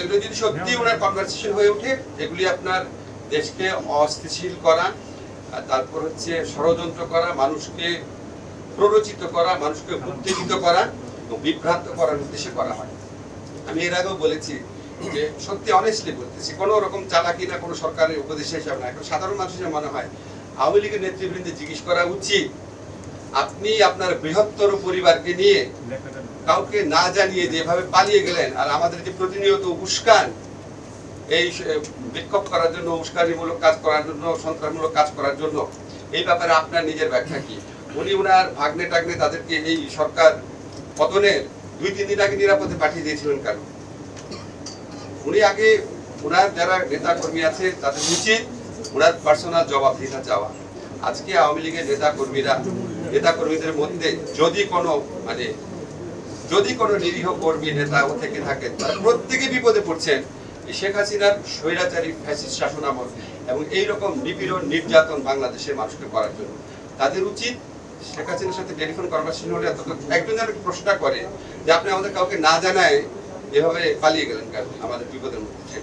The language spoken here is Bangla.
এগুলো যদি সত্যি ওনার কনভারসেশন হয়ে ওঠে, এগুলি আপনার দেশকে অস্থিতিশীল করা, তারপর হচ্ছে ষড়যন্ত্র করা, মানুষকে প্ররোচিত করা, মানুষকে উত্তেজিত করা এবং বিভ্রান্ত করার উদ্দেশ্যে করা হয়। আমি এর আগেও বলেছি যে সত্যি অনেস্টলি বলতেছি, কোনো রকম চালাকি না, কোনো সরকারের উপদেষ্টা হিসাবে না, এখন সাধারণ মানুষের মনে হয় আওয়ামী লীগের নেতৃবৃন্দে জিজ্ঞেস করা উচিত, আপনি আপনার বৃহত্তর পরিবারকে নিয়ে কাউকে না জানিয়ে যেভাবে পালিয়ে গেলেন, আর আমাদের যে প্রতিনিয়ত উস্কান, এই বিক্ষোভ করার জন্য, উস্কানিমূলক কাজ করার জন্য, সন্ত্রাসমূলক কাজ করার জন্য, এই ব্যাপারে আপনার নিজের ব্যাখ্যা কি? উনি ওনার ভাগ্নে টাগ্নে তাদেরকে এই সরকার পতনের 2-3 দিন আগে নিরাপদে পাঠিয়ে দিয়েছিলেন কেন? উনি আগে ওনার যারা নেতা কর্মী আছে তাদের উচিত ওনার পার্সোনাল জবাবদিহিতা চাওয়া। আজকে আওয়ামী লীগের নেতা কর্মীদের মধ্যে যদি কোনো নিরীহ কর্মী নেতা থেকে থাকেন, তারা প্রত্যেকে বিপদে পড়ছেন শেখ হাসিনার স্বৈরাচারী ফ্যাসিস্ট শাসনামল এবং এইরকম নিপীড়ন নির্যাতন বাংলাদেশের মানুষকে করার জন্য। তাদের উচিত শেখ হাসিনার সাথে টেলিফোন কনভারসেশন হলে একজন যেন প্রশ্ন করে যে আপনি আমাদের কাউকে না জানায় এভাবে পালিয়ে গেলেন কেন আমাদের বিপদের মধ্যে।